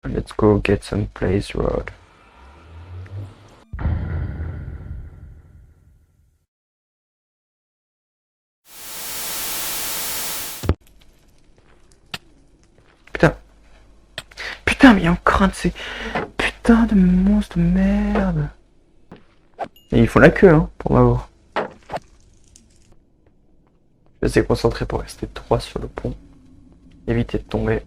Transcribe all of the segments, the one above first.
Let's go get some Blaze Road. Putain. Putain, mais il y a encore un de ces putains de monstres de merde. Et ils font la queue, hein, pour m'avoir. Je vais essayer de concentrer pour rester droit sur le pont. Éviter de tomber.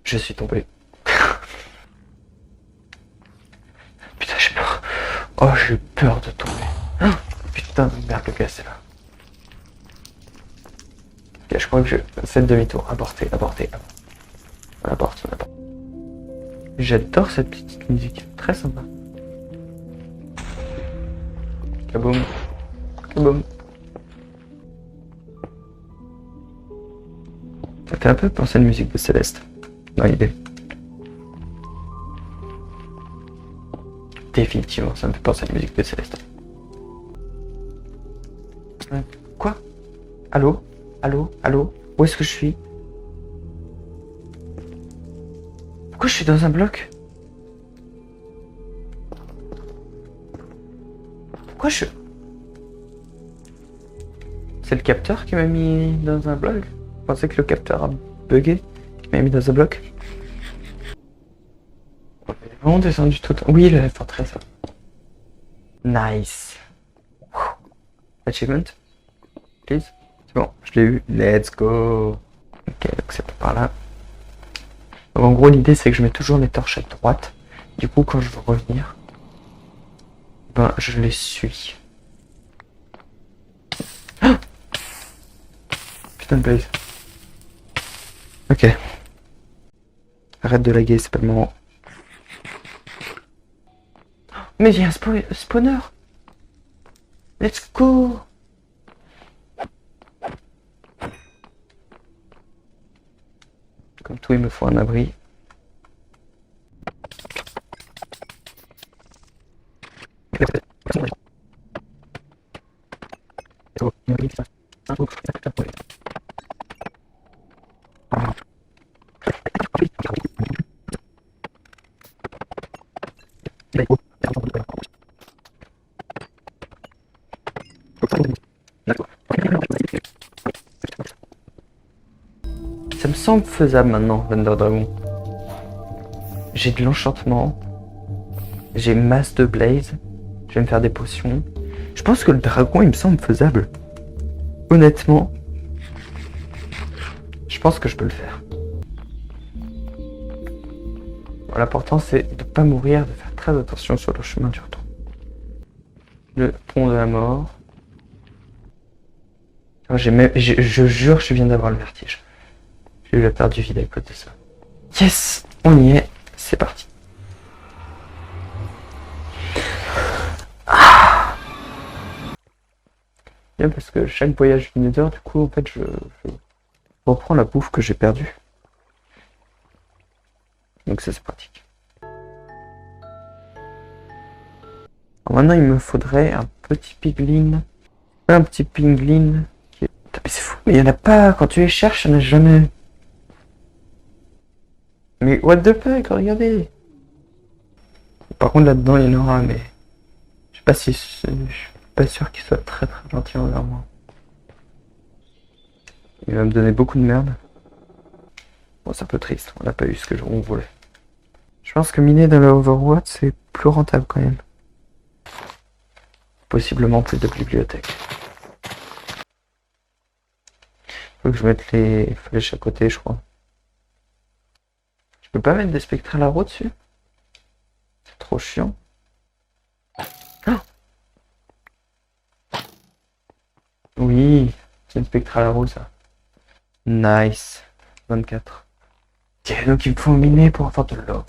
Je suis tombé. Putain, j'ai peur. Oh, j'ai peur de tomber. Ah, putain de merde, le gars, c'est là. Ok, je crois que je fais demi-tour. Aborter, aborter. On apporte, on apporte. J'adore cette petite musique. Très sympa. Kaboum. Kaboum. Ça fait un peu penser à une musique de Céleste. Dans l'idée. Définitivement, ça me fait penser à la musique de Céleste. Quoi? Allô? Allô? Allô? Où est-ce que je suis? Pourquoi je suis dans un bloc? Pourquoi je... C'est le capteur qui m'a mis dans un bloc? Je pensais que le capteur a bugué, qui m'a mis dans un bloc. On est vraiment descendu tout le temps. Oui, la forteresse. Nice. Achievement, please. C'est bon, je l'ai eu. Let's go. Ok, donc c'est par là. Donc en gros, l'idée c'est que je mets toujours les torches à droite. Du coup, quand je veux revenir, ben je les suis. Ah, putain de blaze. Ok. Arrête de laguer, c'est pas le moment. Mais il y a un spawner. Let's go. Comme tout, il me faut un abri. Ça me semble faisable maintenant, Thunder Dragon. J'ai de l'enchantement. J'ai masse de blaze. Je vais me faire des potions. Je pense que le dragon, il me semble faisable. Honnêtement, je pense que je peux le faire. Bon, l'important, c'est de ne pas mourir, de faire très attention sur le chemin du retour. Le pont de la mort. Oh, je jure, je viens d'avoir le vertige. J'ai eu la perte du vide à cause de ça. Yes, on y est. C'est parti. Bien parce que chaque voyage du Nether, du coup, en fait, je reprends la bouffe que j'ai perdue. Donc ça, c'est pratique. Alors maintenant, il me faudrait un petit piglin. Un petit piglin. Mais c'est fou, mais il n'y en a pas. Quand tu les cherches, il n'y en a jamais. Mais what the fuck, regardez. Par contre, là-dedans, il y en aura, mais... Je sais pas si... Je suis pas sûr qu'il soit très très gentil envers moi. Il va me donner beaucoup de merde. Bon, c'est un peu triste, on n'a pas eu ce que on voulait. Je pense que miner dans le Overworld, c'est plus rentable quand même. Possiblement plus de bibliothèques. Faut que je mette les flèches à côté, je crois. Je peux pas mettre des spectres à la roue dessus? C'est trop chiant. Ah, oui, c'est une spectre à la roue, ça. Nice. 24. Ok, donc il me faut miner pour avoir de l'or.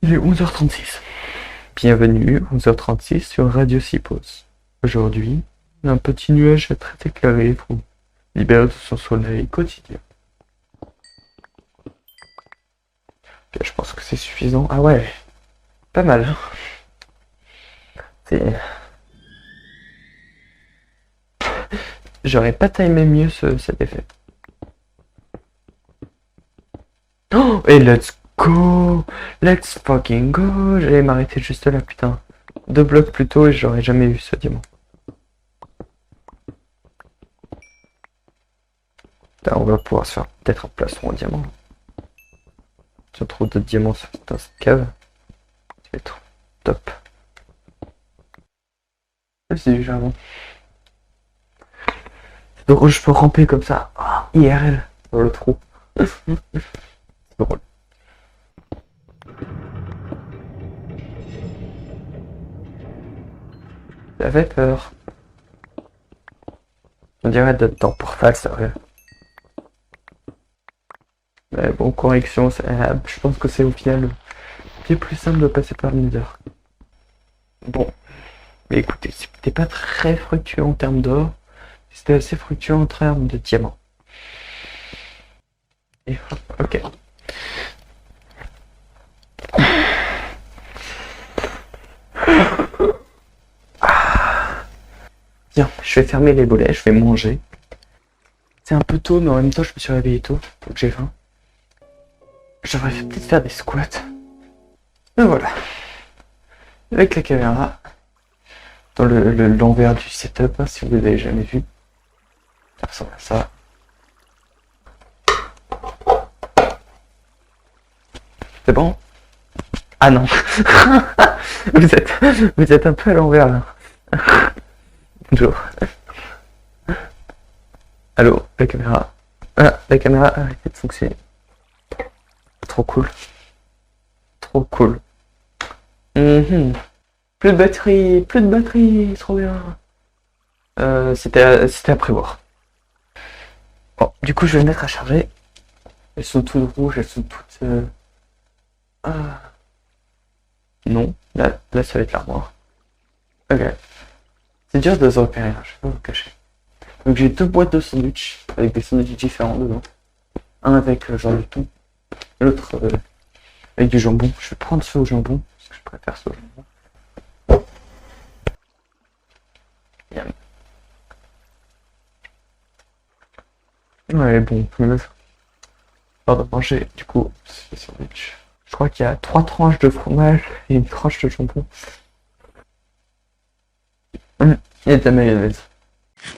Il est 11h36. Bienvenue, 11h36 sur Radio Sipos. Aujourd'hui, un petit nuage très éclairé vous libère de son soleil quotidien. Okay, je pense que c'est suffisant. Ah ouais, pas mal. C'est... J'aurais pas timé mieux cet effet. Oh, et let's go! Let's fucking go! J'allais m'arrêter juste là, putain. 2 blocs plus tôt et j'aurais jamais eu ce diamant. Putain, on va pouvoir se faire peut-être un plastron en diamant. Si on trouve d'autres diamants dans cette cave, ça va être top. C'est du charbon. C'est drôle, je peux ramper comme ça. Oh, IRL dans le trou. C'est drôle. J'avais peur. On dirait d'être dans Portal, sérieux. Mais bon, correction, je pense que c'est au final le plus simple de passer par le Nether. Bon. Mais écoutez, c'était pas très fructueux en termes d'or. C'était assez fructueux en termes de diamants. Et hop, ok. Tiens, je vais fermer les volets, je vais manger. C'est un peu tôt, mais en même temps, je me suis réveillé tôt, donc j'ai faim. J'aurais peut-être faire des squats. Et voilà. Avec la caméra. Dans l'envers du setup, hein, si vous l'avez jamais vu. Ça ressemble à ça. C'est bon? Ah non. vous êtes un peu à l'envers là. Bonjour. Allô, la caméra. Ah, la caméra a arrêté de fonctionner. Trop cool. Trop cool. Plus de batterie, trop bien. C'était à prévoir. Bon, du coup, je vais me mettre à charger. Elles sont toutes rouges, elles sont toutes... Ah. Non, là, ça va être l'armoire. Ok. C'est dur de se repérer, hein, je vais pas vous cacher. Donc j'ai 2 boîtes de sandwich, avec des sandwichs différents dedans. Un avec genre du thon, l'autre avec du jambon. Je vais prendre ceux au jambon, parce que je préfère ceux au jambon. Yum. Ouais, bon, pardon de manger, du coup, c'est des sandwichs. Je crois qu'il y a 3 tranches de fromage et une tranche de jambon. Et de la mayonnaise. Je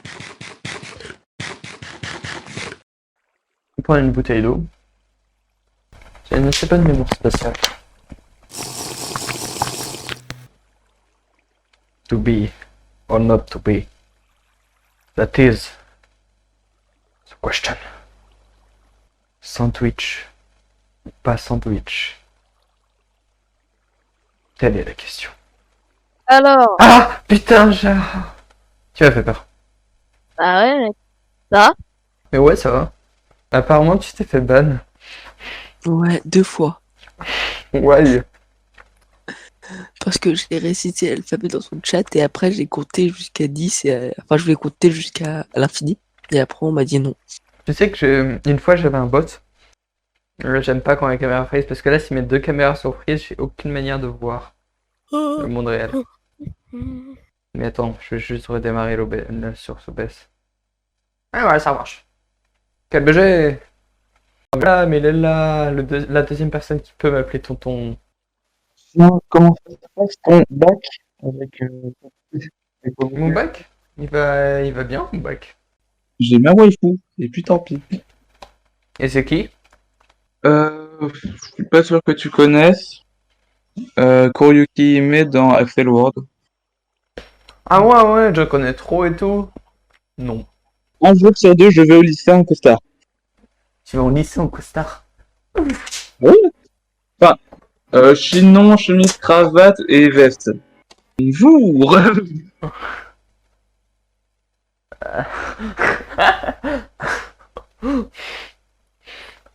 vais prendre une bouteille d'eau. J'ai une assez bonne mémoire spatiale. To be or not to be. That is the question. Sandwich ou pas sandwich? Telle est la question. Alors, Ah putain, tu m'as fait peur. bah ouais, mec. Ça? Mais ouais, ça va. Apparemment, tu t'es fait ban. Ouais, 2 fois. Ouais. Parce que j'ai récité l'alphabet dans son chat et après j'ai compté jusqu'à 10 et enfin je voulais compter jusqu'à l'infini et après on m'a dit non. Tu sais que une fois j'avais un bot. J'aime pas quand la caméra freeze parce que là, si mes 2 caméras sont freeze, j'ai aucune manière de voir le monde réel. Mais attends, je vais juste redémarrer sur OBS. Ah ouais, ça marche. Quel BG! Voilà, mais là, la deuxième personne qui peut m'appeler tonton. Sinon, comment ça se passe ton bac avec les Mon commentaires? bac? Il va bien, mon bac. J'ai ma waifu, et puis tant pis. Et c'est qui? Je suis pas sûr que tu connaisses. Koryuki Ime dans Axel World. Ah ouais, je connais trop et tout. Non. Un jour sur 2, je vais au lycée en costard. Tu vas au lycée en costard? Oui. Enfin, chinon, chemise, cravate et veste. Bonjour.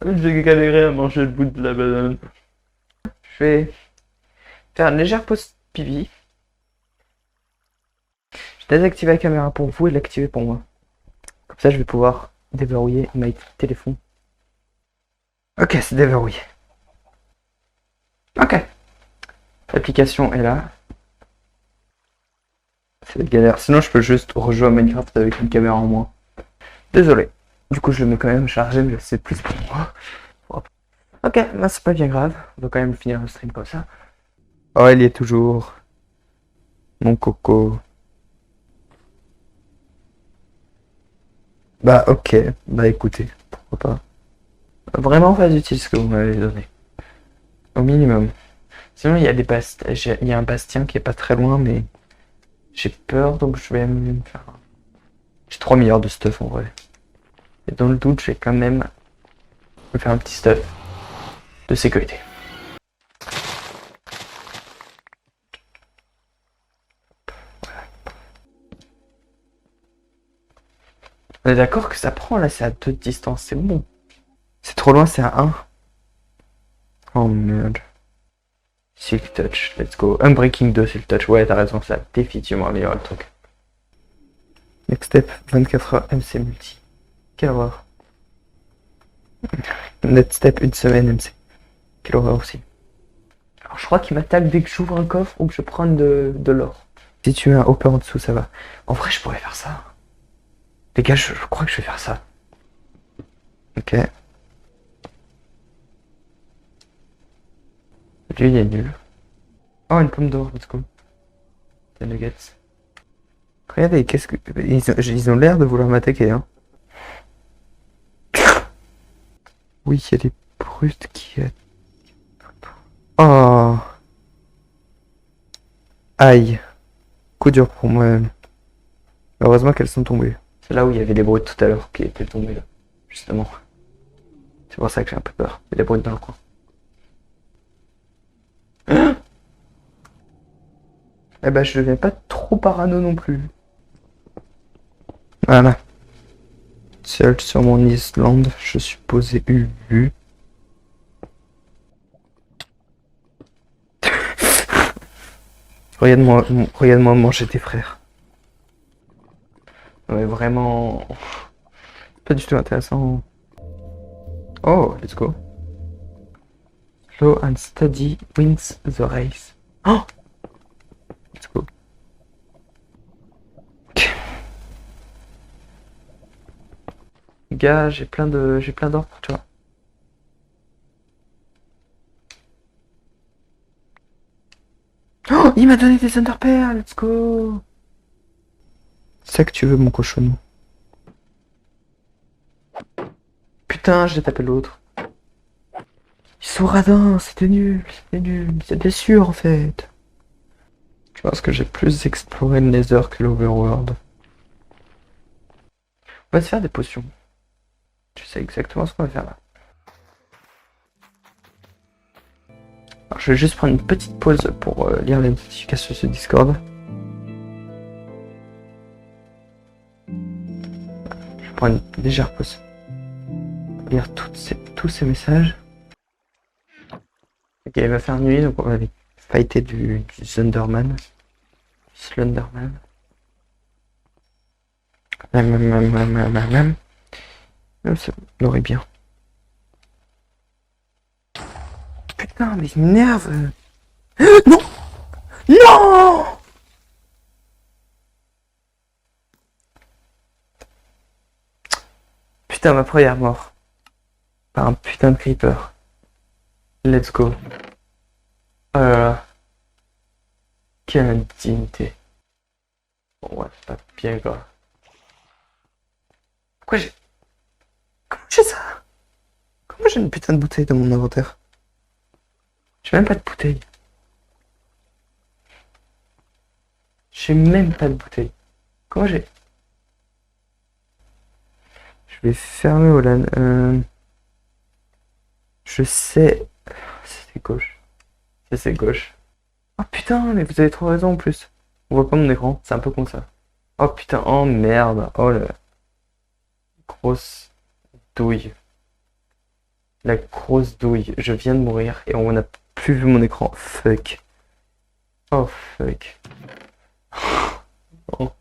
J'ai galéré à manger le bout de la banane. Je vais faire une légère pause pipi. Je désactive la caméra pour vous et l'activer pour moi. Comme ça, je vais pouvoir déverrouiller my téléphone. Ok, c'est déverrouillé. Ok. L'application est là. C'est galère. Sinon, je peux juste rejouer à Minecraft avec une caméra en moins. Désolé. Du coup, je le mets quand même chargé, mais c'est plus pour moi. Ok, bah, c'est pas bien grave. On va quand même finir le stream comme ça. Oh, il y est toujours. Mon coco. Bah, ok. Bah, écoutez, pourquoi pas. Vraiment pas utile ce que vous m'avez donné. Au minimum. Sinon, il y a il y a un bastien qui est pas très loin, mais j'ai peur, donc je vais me faire. J'ai 3 milliards de stuff en vrai. Et dans le doute, je vais quand même me faire un petit stuff de sécurité. On est d'accord que ça prend là, c'est à 2 de distance, c'est bon. C'est trop loin, c'est à 1. Oh merde. Silk Touch, let's go. Unbreaking 2, Silk Touch. Ouais, t'as raison, ça a définitivement amélioré le truc. Next step, 24h MC multi. Quelle horreur. Next step, 1 semaine MC. Quelle horreur aussi. Alors je crois qu'il m'attaque dès que j'ouvre un coffre ou que je prends de l'or. Si tu mets un hopper en dessous, ça va. En vrai, je pourrais faire ça. Les gars, je crois que je vais faire ça. Ok. Lui, il est nul. Oh, une pomme d'or, let's go. Des nuggets. Regardez, qu'est-ce que... Ils ont l'air de vouloir m'attaquer, hein. Oui, il y a des brutes qui... Oh. Aïe. Coup dur pour moi-même. Heureusement qu'elles sont tombées. C'est là où il y avait des brutes tout à l'heure qui étaient tombées, là. Justement. C'est pour ça que j'ai un peu peur. Il y a des brutes dans le coin. Eh ben, je deviens pas trop parano non plus. Voilà. Seul sur mon Islande, je suis posé Ubu. Regarde-moi manger tes frères. Ouais, vraiment... Pas du tout intéressant. Oh, let's go. Slow and steady wins the race. Oh! Let's go. Gars, j'ai plein d'or pour toi. Oh, il m'a donné des underpairs, let's go. C'est ça que tu veux, mon cochonneau. Putain, j'ai tapé l'autre. Ils sont radins, c'était nul, c'est bien sûr en fait. Je pense que j'ai plus exploré le Nether que l'Overworld. On va se faire des potions. Tu sais exactement ce qu'on va faire là. Alors, je vais juste prendre une petite pause pour lire les notifications sur Discord. Je prends une légère pause. Pour lire tous ces messages. Ok, il va faire nuit, donc on va aller fighter du Thunderman. Slenderman. Même. Ça l'aurait bien. Putain, mais il m'énerve. Non! Non! Putain, ma première mort. Par un putain de creeper. Let's go. Oh là là. Quelle indignité. Bon, ouais, c'est pas bien grave. Pourquoi j'ai... Comment j'ai ça? Comment j'ai une putain de bouteille dans mon inventaire? J'ai même pas de bouteille. J'ai même pas de bouteille. Comment j'ai... Je vais fermer au LAN. Je sais... C'est gauche. C'est gauche. Oh putain, mais vous avez trop raison en plus. On voit pas mon écran, c'est un peu comme ça. Oh putain, oh merde. Oh la grosse douille. La grosse douille. Je viens de mourir et on n'a plus vu mon écran. Fuck. Oh fuck. Oh.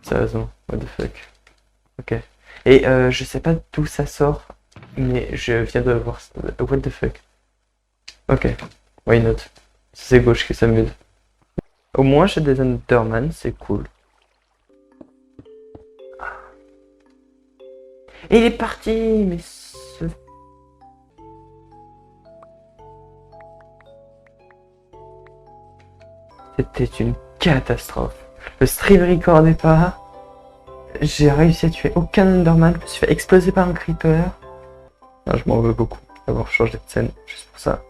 Sérieusement, what the fuck. Ok. Et je sais pas d'où ça sort, mais je viens de voir. What the fuck. Ok. Why not? C'est gauche qui s'amuse. Au moins j'ai des Enderman, c'est cool. Et il est parti, mais c'était une catastrophe. Le stream recordait pas. J'ai réussi à tuer aucun Enderman. Je me suis fait exploser par un creeper. Non, je m'en veux beaucoup d'avoir changé de scène juste pour ça.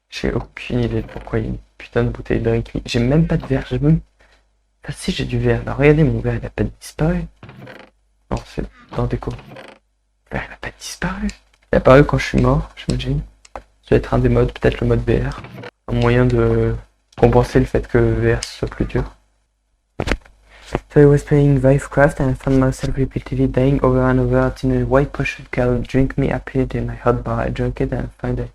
J'ai aucune idée de pourquoi il y a une putain de bouteille de Drink Me. J'ai même pas de verre. J'ai même... Enfin, si, j'ai du verre. Alors, regardez, mon verre, il a pas disparu. Non, c'est dans déco. Le verre, il a pas disparu. Il a apparu quand je suis mort, j'imagine. Ça doit être un des modes, peut-être le mode VR. Un moyen de compenser le fait que VR soit plus dur. So I was playing Vivecraft and I found myself repeatedly dying over and over until a white potion called Drink Me appeared in my hotbar. I drank it and found it.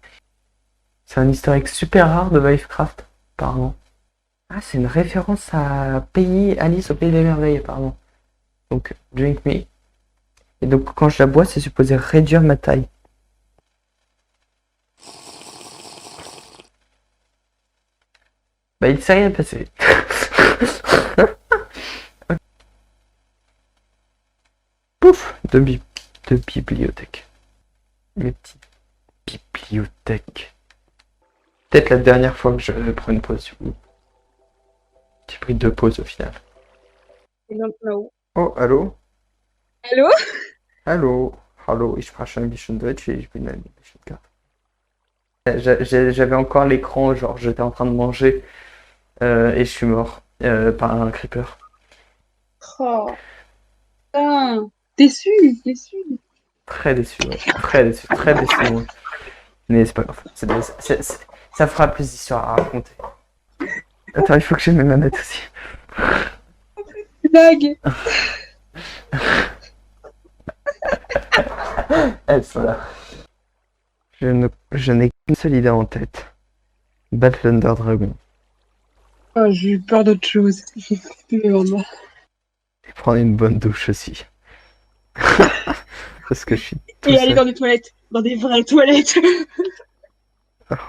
C'est un historique super rare de Vivecraft, apparemment. Ah, c'est une référence à Alice au Pays des Merveilles, apparemment. Donc, Drink Me. Et donc, quand je la bois, c'est supposé réduire ma taille. Bah, il s'est rien passé. Pouf, de bibliothèque. Mes petites bibliothèques. Peut-être la dernière fois que je prends une pause. J'ai pris 2 pauses au final. Oh, hallo? Hallo? Hallo, hallo, ich spreche ein bisschen Deutsch et ich bin ein bisschen Karte. J'avais encore l'écran, genre j'étais en train de manger et je suis mort par un creeper. Oh. Putain. Déçu. Très déçu, ouais. Très déçu, ouais. Mais c'est pas grave, ça fera plus d'histoires à raconter. Attends, il faut que j'ai mes manettes aussi. Blague. Elles sont là. Je n'ai qu'une seule idée en tête. Battle Under Dragon. Oh, j'ai eu peur d'autre chose. J'ai plus mes moments. Et prendre une bonne douche aussi. Parce que je suis tout Et aller seul. dans des toilettes. Dans des vraies toilettes.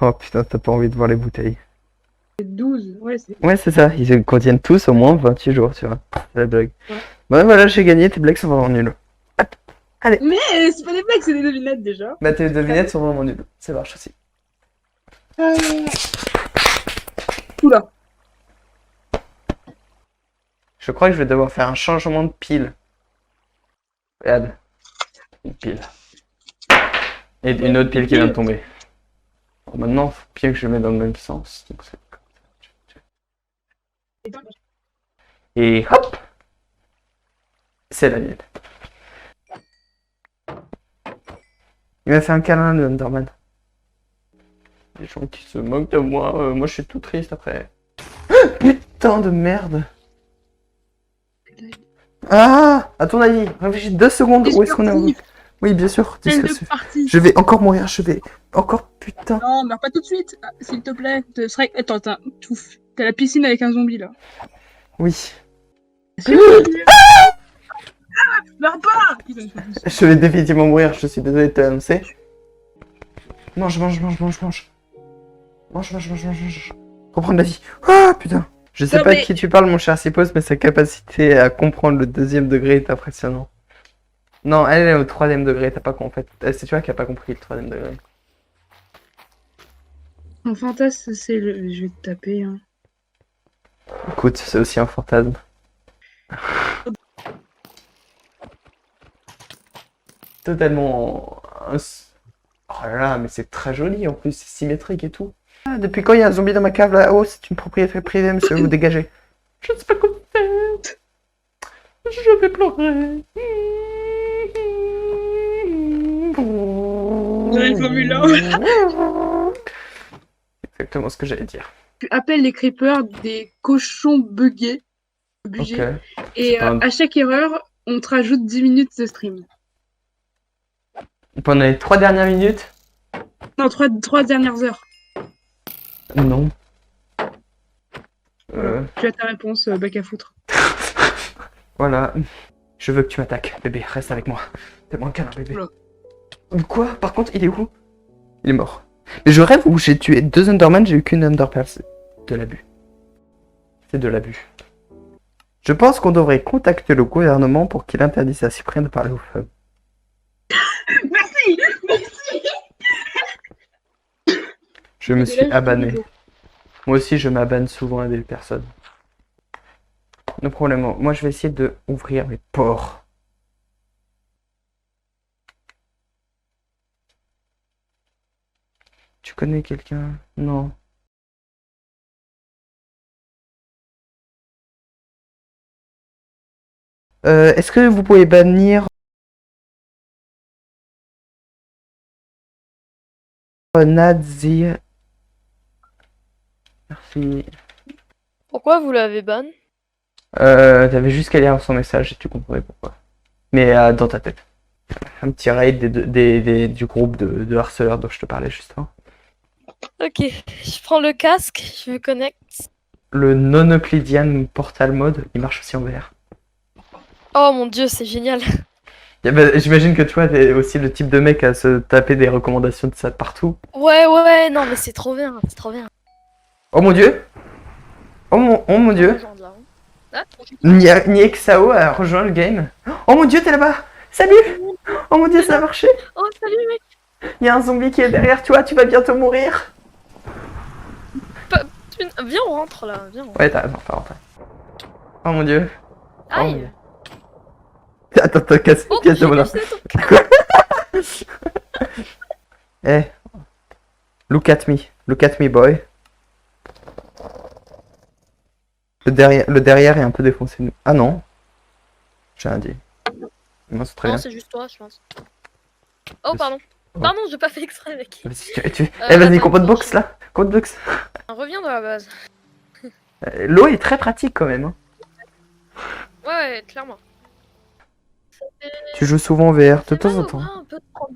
Oh putain, t'as pas envie de voir les bouteilles. 12, ouais, c'est... Ouais, c'est ça, ils contiennent tous au moins 28 jours, tu vois. C'est la blague. Ouais. Bon, voilà, j'ai gagné, tes blagues sont vraiment nulles. Hop. Mais c'est pas des blagues, c'est des devinettes déjà. Bah, tes devinettes sont vraiment nulles. Ça marche aussi. Oula. Je crois que je vais devoir faire un changement de pile. Regarde. Une pile. Et une autre pile qui vient de tomber. Bon, maintenant, faut bien que je les mette dans le même sens. Donc c'est comme ça. Et hop! C'est la mienne. Il m'a fait un câlin, le Underman. Les gens qui se moquent de moi, moi je suis tout triste après. Putain de merde! Ah! À ton avis, réfléchis 2 secondes, où est-ce qu'on est? Oui, bien sûr, disque. Je vais encore mourir, je vais encore, putain. Non, meurs pas tout de suite, s'il te plaît. Attends, t'as la piscine avec un zombie là. Oui. Meurs pas! Je vais définitivement mourir, je suis désolé de te l'annoncer. Mange. Mange. Reprendre la vie. Ah, putain. Je sais Non, pas mais... de qui tu parles, mon cher Sipos, mais sa capacité à comprendre le 2e degré est impressionnant. Non, elle est au 3e degré, t'as pas compris. C'est toi qui a pas compris le 3e degré. Mon fantasme, c'est le... Je vais te taper, hein. Écoute, c'est aussi un fantasme. Totalement... Oh là là, mais c'est très joli, en plus, c'est symétrique et tout. Ah, depuis quand il y a un zombie dans ma cave là? Oh, c'est une propriété privée, monsieur, vous dégagez. Je ne sais pas comment faire. Je vais pleurer. J'aurais le formula. Exactement ce que j'allais dire. Tu appelles les creepers des cochons buggés. Ok. Et à chaque erreur, on te rajoute 10 minutes de stream. Pendant les 3 dernières minutes? Non, 3 dernières heures. Non. Tu as ta réponse, bac à foutre. Voilà. Je veux que tu m'attaques, bébé, reste avec moi. Fais-moi un câlin, bébé. Oula. Quoi? Par contre, il est où? Il est mort. Mais je rêve où j'ai tué 2 Enderman, j'ai eu qu'une Enderpearl. C'est de l'abus. C'est de l'abus. Je pense qu'on devrait contacter le gouvernement pour qu'il interdise à Cyprien de parler aux femmes. Merci. Merci. Je me Et suis là, je abané. dis, Moi aussi, je m'abonne souvent à des personnes. No problème. Moi, je vais essayer de ouvrir mes ports. Tu connais quelqu'un? Non. Est-ce que vous pouvez bannir Nazi? Merci. Pourquoi vous l'avez ban? T'avais juste qu'à lire son message et tu comprendrais pourquoi. Mais dans ta tête. Un petit raid du groupe de harceleurs dont je te parlais juste avant. Ok, je prends le casque, je me connecte. Le non-Euclidean Portal Mode, il marche aussi en VR. Oh mon dieu, c'est génial. J'imagine que toi, t'es aussi le type de mec à se taper des recommandations de ça partout. Ouais, non mais c'est trop bien, c'est trop bien. Oh mon dieu! Oh mon dieu! Rejoindre là, hein. Niexao a rejoint le game. Oh mon dieu, t'es là-bas! Salut! Oh mon dieu, ça a marché! Oh salut mec. Il y a un zombie qui est derrière toi, tu vas bientôt mourir! Viens on rentre là, viens. Ouais, t'as raison, pas rentrer. Oh mon dieu. Oh, mon Aïe. dieu. Attends, t'as cassé une Oh, pièce de j'ai mon cassé ton- Eh. Look at me boy. Le derrière est un peu défoncé. Ah non. J'ai rien dit. Non, c'est très Non, bien. c'est juste toi, je pense. Oh pardon. Pardon, j'ai pas fait exprès mec. Eh, vas-y, attends, combat de boxe là. Combat de boxe. Reviens dans la base. L'eau est très pratique quand même. Hein. Ouais, clairement. Tu joues souvent en VR de temps en Mal au temps. bras, un peu de prendre-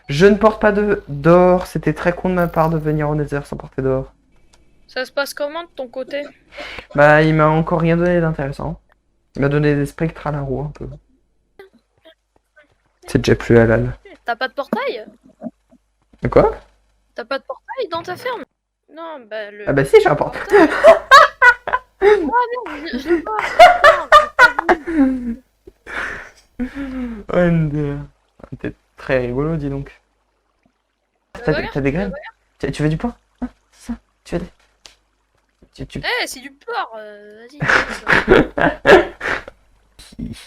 Je ne porte pas d'or. C'était très con de ma part de venir au Nether sans porter d'or. Ça se passe comment de ton côté? Bah, il m'a encore rien donné d'intéressant. Il m'a donné des spectres à la roue un peu. C'est déjà plus halal. T'as pas de portail? De quoi? T'as pas de portail dans ta ferme? Non, bah le... Ah bah si, j'ai un portail. Je l'ai pas. Non, T'es très rigolo, dis donc. T'as des graines? Tu veux du pain? Hein? Ça? Tu veux des... Eh, c'est du porc, vas-y.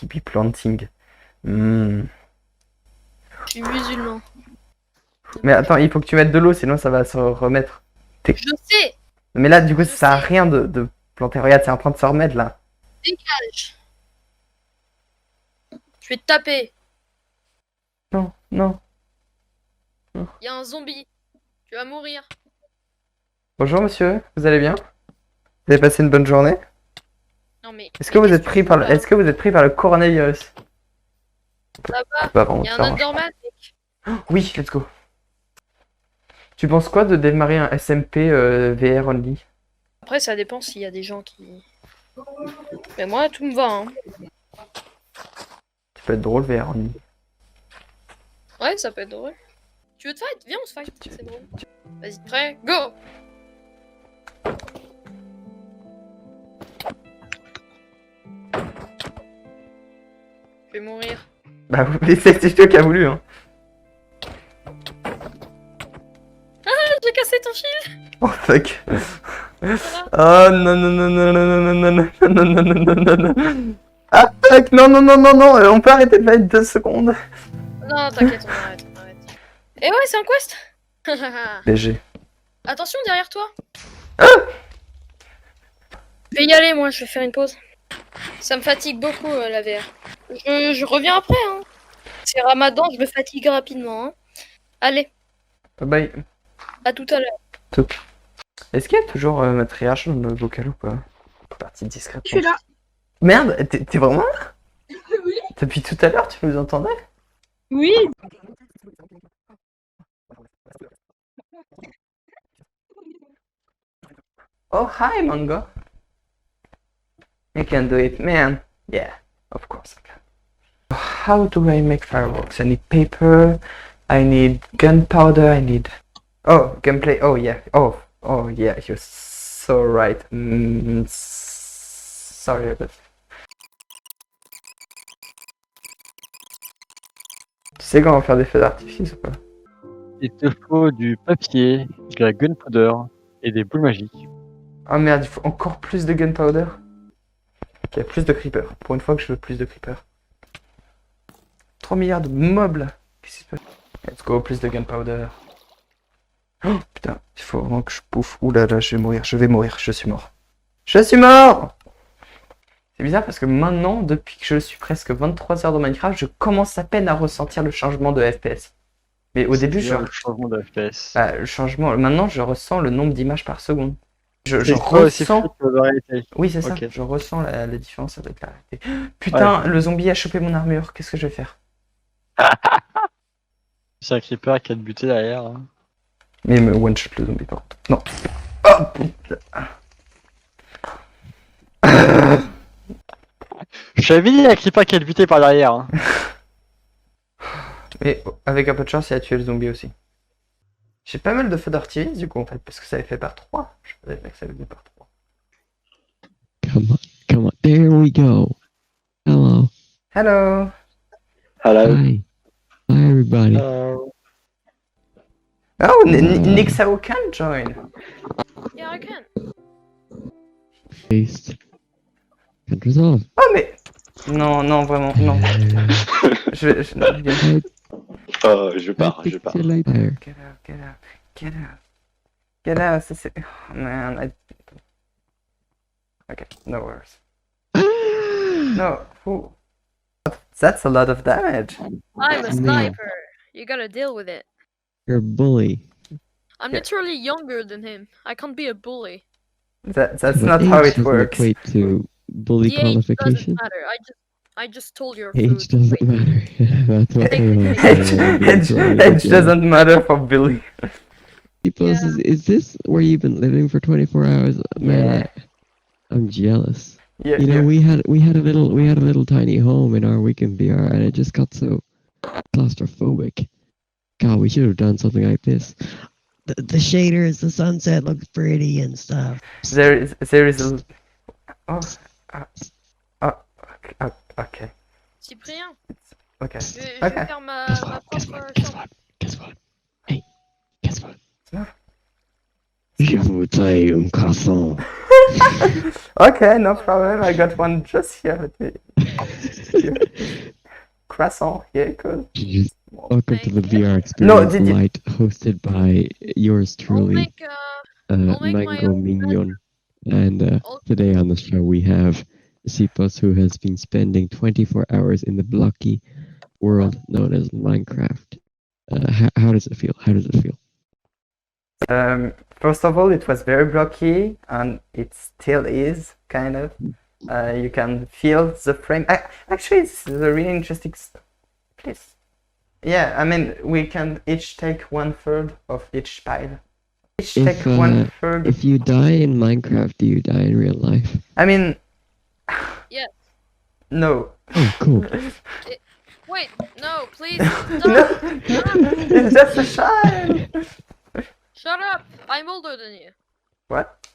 Hippie planting. Hmm. Je suis musulman. Mais attends, il faut que tu mettes de l'eau, sinon ça va se remettre. Je sais. Mais là, du coup, ça sert à sais. rien de planter. Regarde, c'est en train de se remettre là. Dégage. Je vais te taper. Non, non. Il y a un zombie. Tu vas mourir. Bonjour monsieur, vous allez bien? Vous avez passé une bonne journée? Non mais... Est-ce que vous êtes pris par le, est-ce que vous êtes pris par le coronavirus? Ça va. Pas vraiment, Il y a ça un marche. abnormal, mec. Oui, let's go. Tu penses quoi de démarrer un SMP VR only? Après, ça dépend s'il y a des gens qui... Mais moi, tout me va, hein. Ça peut être drôle VR only. Ouais, ça peut être drôle. Tu veux te fight? Viens, on se fight. C'est drôle. Vas-y, prêt? Go! Je vais mourir. Bah, c'est toi qui a voulu, hein. J'ai cassé ton fil! Oh fuck. Oh non non non non non non non non non non non non non non. Ah fuck, non non non non non, on peut arrêter de fight 2 secondes. Non, t'inquiète, on arrête, on arrête. Eh ouais, c'est un quest! BG. Attention derrière toi! Je vais y aller, moi, je vais faire une pause. Ça me fatigue beaucoup, la VR. Je reviens après, hein. C'est Ramadan, je me fatigue rapidement, hein. Allez, Bye bye. à tout à l'heure. Est-ce qu'il y a toujours matriarche dans le vocal ou pas? Partie discrètement. Je suis là. Merde, t'es vraiment là? Oui. Depuis tout à l'heure, tu nous entendais? Oui. Oh, hi, Mango. You can do it, man. Yeah, of course I can. How do I make fireworks? I need paper, I need gunpowder, I need... Oh, gameplay. Oh, yeah. Oh, yeah, you're so right. Sorry about Tu sais comment faire des feux d'artifice ou pas? Il te faut du papier, de la gunpowder et des boules magiques. Ah merde, il faut encore plus de gunpowder. Ok, plus de creepers. Pour une fois que je veux plus de creepers. 3 milliards de mobs là. Qu'est-ce qui se passe? Let's go, plus de gunpowder. Oh putain, il faut vraiment que je pouffe. Ouh là là, je vais mourir, je suis mort. Je suis mort! C'est bizarre parce que maintenant, depuis que je suis presque 23 heures dans Minecraft, je commence à peine à ressentir le changement de FPS. Mais au début, C'est le changement de FPS. Bah, le changement, maintenant je ressens le nombre d'images par seconde. Je C'est quoi aussi ressens. fou que la réalité. Oui, c'est ça, Ok. je ressens la différence avec la réalité. Putain, le zombie a chopé mon armure, qu'est-ce que je vais faire? C'est un creeper qui a te buté derrière. Hein. Mais il me one-shot le zombie par contre. Non. Oh putain. Je t'avais dit, il y a un creeper qui a te buté par derrière. Hein. Mais avec un peu de chance, il a tué le zombie aussi. J'ai pas mal de feux d'artifice du coup en fait, parce que ça avait fait par 3. Je savais pas que ça avait fait par 3. Come on. There we go. Hello. Hello. Hello. Hi. Hi, everybody. Oh, Nixao can join. Yeah, I can. Paste. Can't resolve. Oh mais... Non, non, vraiment, non. je... Oh, je pars, je Fix pars. it later. Get out, get out, get out. Get out, c'est... Oh man, Okay, no worries. No, who... That's a lot of damage. I'm a Yeah. sniper. You gotta deal with it. You're a bully. I'm Yeah. literally younger than him. I can't be a bully. That's But not age how it doesn't works. equate to bully The age doesn't qualification. matter. I just told your Age food. doesn't matter. That's what they all Age say. doesn't matter for Billy. Peoples, is this where you've been living for 24 hours? Man, Yeah. I'm jealous. Yeah, You know, yeah. we had a little tiny home in our weekend VR, and it just got so claustrophobic. God, we should have done something like this. The shaders, the sunset looks pretty and stuff. There is a... Oh, okay, Cyprien, okay. je vais Okay. faire ma Guess what? Guess propre what? Guess chambre. what? Guess what? Hey, guess what? What? Je vous taille un croissant. Okay, no problem. I got one just here. Croissant, yeah, cool. Welcome to the Thank you. VR No, Experience did you- Light, hosted by yours I'll truly, make make my Mango own Mignon. And I'll- today on the show we have Sipos, who has been spending 24 hours in the blocky world known as Minecraft. How does it feel? How does it feel? First of all, it was very blocky, and it still is, kind of. You can feel the frame. Actually, it's a really interesting place. Yeah, I mean, we can each take 1/3 of each pile. Each If, take 1/3. If you die in Minecraft, do you die in real life? I mean... Yes. No. Oh, cool. Wait, no, please No, stop. it's just a child. Shut up. I'm older than you. What?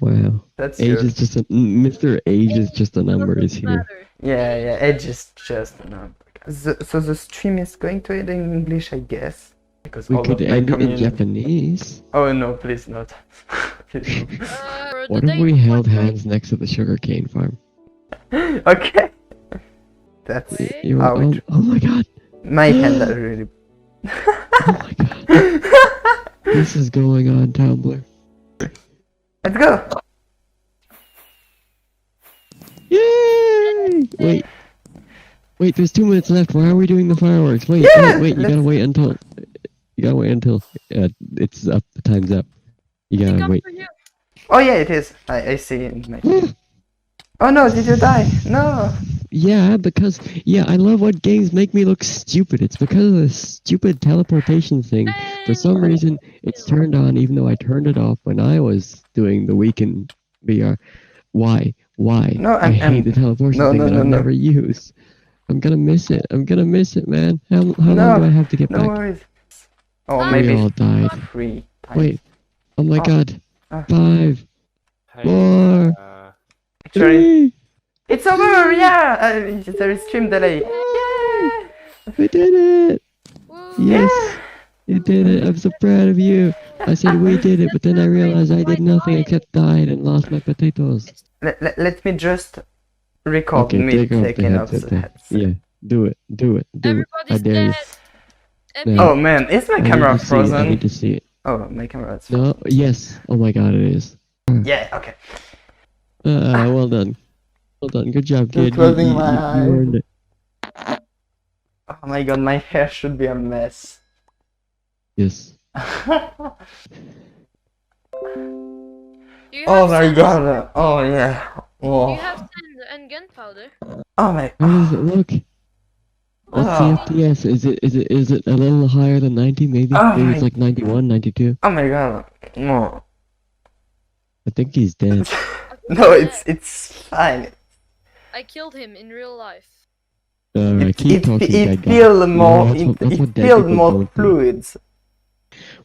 Wow. That's Age yours. is just a Mr. Age is just a number, is Doesn't here. matter. Yeah, age is just a number. So the stream is going to end in English, I guess. Because We all could of my end it in community... Japanese. Oh no, please not. Please The What if day we before held the- hands next to the sugarcane farm? not. Okay. That's Wait. You were, how oh, it... oh my god! My hand are really... Oh my god! This is going on Tumblr. Let's go! Yay! Wait, there's 2 minutes left. Why are we doing the fireworks? Wait, Yeah, wait, you gotta wait until. You gotta wait until it's up. The time's up. You Pick gotta up wait. for you. Oh yeah, it is. I see in my... Oh no, did you die? No! Yeah, because I love what games make me look stupid. It's because of this stupid teleportation thing. For some reason, it's turned on even though I turned it off when I was doing the weekend VR. Why? No, I hate the teleportation no, thing no, that no, I've no. never used. I'm gonna miss it. Man. How No, long do I have to get No back? worries. Oh, We We maybe all died. 3 times. Wait. Oh my Oh. god. Ah. 5, 4, Actually, 3. it's over! Yeah! There is stream delay. Yay! We did it! Woo! Yes! You did it! I'm so proud of you! I said we did it, but then I realized I did nothing except died and lost my potatoes. Let me just record Okay, me take off the taking off headset the then. headset. Yeah, do it. I Everybody's dare you. dead. Epic. No. Oh man, is my I camera need to see it. I frozen? need to see it. Oh, my camera is No, yes. Oh my god, it is. Yeah, okay. Well done. Well done. Good job, Just kid. closing my eyes. You earned it. Oh my god, my hair should be a mess. Yes. Oh Do you have my sand? god. Oh yeah. Do Oh, you have sand and gunpowder? oh my. How does it look? What's Oh. the FPS? Is it a little higher than 90 maybe? Oh Maybe it's my- like 91, 92. Oh my god. No. I think he's dead. No, it's fine. I killed him in real life. Alright, keep talking, It dead guy. filled more. that's what It dead filled people more go through. fluids.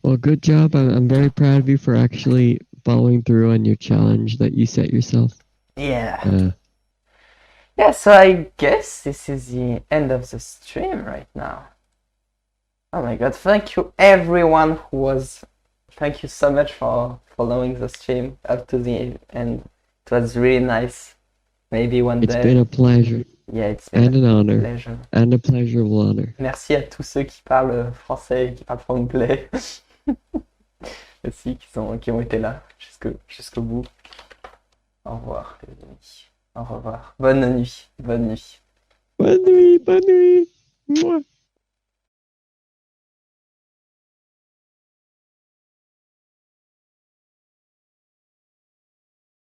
Well, good job. I'm very proud of you for actually following through on your challenge that you set yourself. Yeah. Yeah, so I guess this is the end of the stream right now. Oh my god, thank you everyone who was... Thank you so much for following the stream up to the end. It was really nice. Maybe one It's day... been a pleasure Yeah, it's been and an a honor pleasure. and a pleasurable honor. Merci à tous ceux qui parlent français et qui parlent anglais. Aussi, qui ont été là jusqu'au bout. Au revoir, les amis. Au revoir. Bonne nuit. Bonne nuit. Bonne nuit, bonne nuit. Mouah.